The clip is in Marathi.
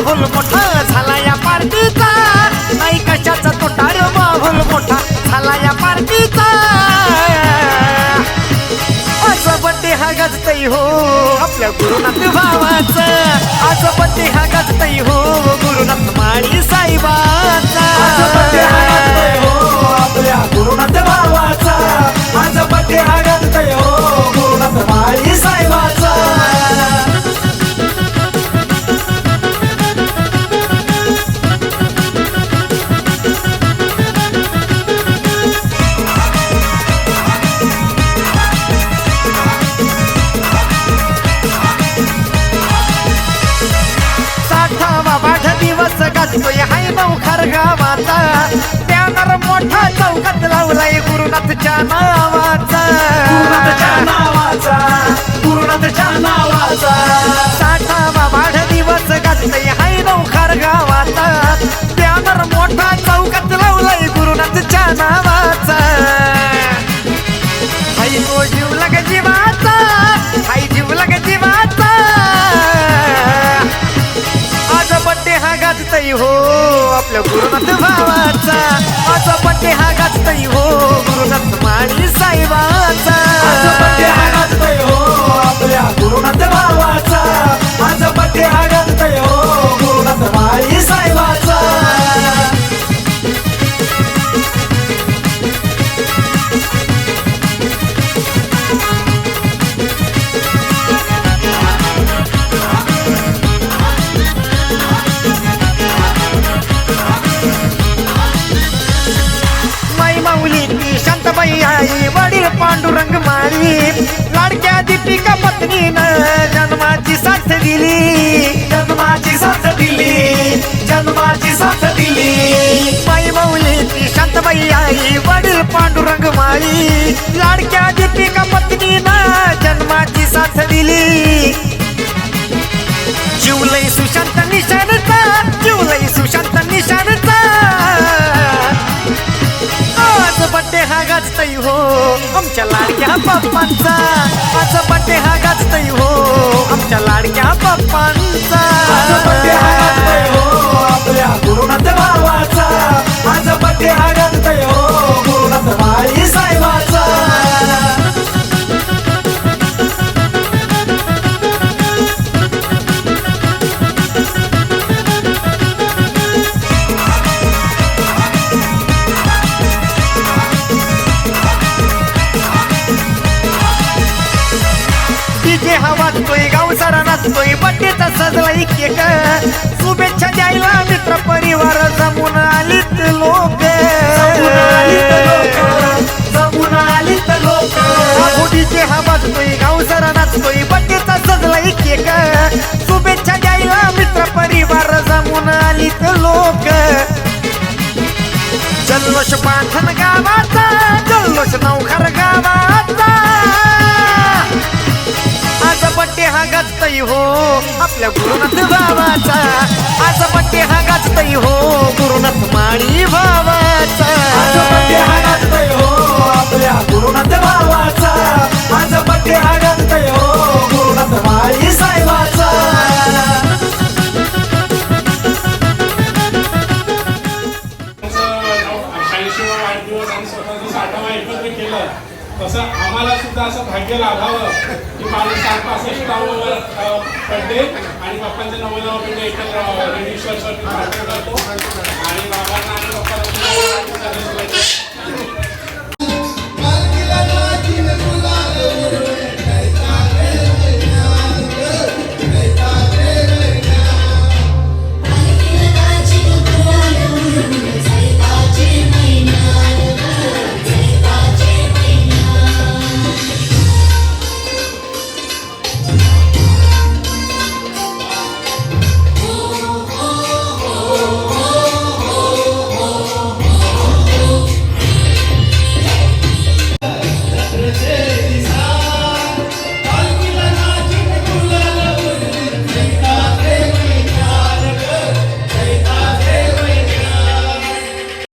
माहोल मोठा झाला या पार्टीचा, नाही कशाचा तोटा रे माहोल मोठा झाला या पार्टीचा. आज बड्डे हा गाजतय हो आपल्या गुरुनाथ भावाचा, आज बड्डे हा गाजतय हो गुरुनाथ माळी साहेबाचा. आज बड्डे हा गाजतय हो आपल्या गुरुनाथ भावाचा, आज बड्डे हा गाजतय हो गुरुनाथ माळी साहेबाचा. गाजतोय हाय नवखार गावाचा, बॅनर मोठा चौकात लावलाय गुरुनाथच्या नावाचा, गुरुनाथच्या नावाचा, गुरुनाथच्या नावाचा. 60वा वाढदिवस गाजतोय हाय नवखार गावाचा, बॅनर मोठा चौकात लावलाय गुरुनाथच्या नावाचा. हाय तो जीव लग जीवाचा, हाय जीव लग जीवाचा. आज बड्डे हा गाजतय हो आपल्या गुरुनाथ भावाचा, आज बड्डे हा गाजतय हो गुरुनाथ माळी साहेबाचा. आज बड्डे हा गाजतय हो आपल्या गुरुनाथ भावाचा, आज बड्डे हा गाजतय हो गुरुनाथ माळी साहेबाचा. आई वडील पांडुरंग माळी, लाडक्या दीपिका पत्नीनं जन्माची साथ दिली, जन्माची साथ दिली, जन्माची साथ दिली. माई माऊली ती शांताबाई आई वडील पांडुरंग माळी, लाडक्या दीपिका पत्नीनं जन्माची साथ दिली. जीवलय सुशांत निशाणचा, जीवलय सुशांत निशाणचा. आज बड्डे हा गाजतय हो आमच्या लाडक्या बाप्पांचा, आज बड्डे हा गाजतय हो आमच्या लाडक्या बाप्पांचा. आज बड्डे हा गाजतय हो आपल्या गुरुनाथ भावाचा, आज बड्डे हा गाजतय हो गुरुनाथ माळी साहेबाचा. डीजे हा वाजतोय गाव सारा नाचतोय, बड्डेचा सजलाय केक. शुभेच्छा द्यायला मित्र परिवार जमून आलीत लोक, जमून आलीत लोक. डीजे हा वाजतोय गाव सारा नाचतोय, बड्डेचा सजलाय केक. शुभेच्छा द्यायला मित्र परिवार जमून आलीत लोक. जल्लोष पाठण गावाचा, जल्लोष नवखार गावाचा. आज बड्डे हा गाजतय हो आपल्या गुरुनाथ भावाचा, आज बड्डे हा गाजतय हो गुरुनाथ माळी भावाचा. आज बड्डे हा गाजतय हो आपल्या गुरुनाथ भावाचा, आज बड्डे हा गाजतय हो गुरुनाथ माळी साहेबाचा. तसं आम्हाला सुद्धा असं भाग्य लाभावं की माझं 65वा बड्डे आणि बाप्पांचं 90वा बड्डे एकत्र राहावं हे विश्वासावरती प्रार्थना करतो आणि बाबांना आणि बाप्पांना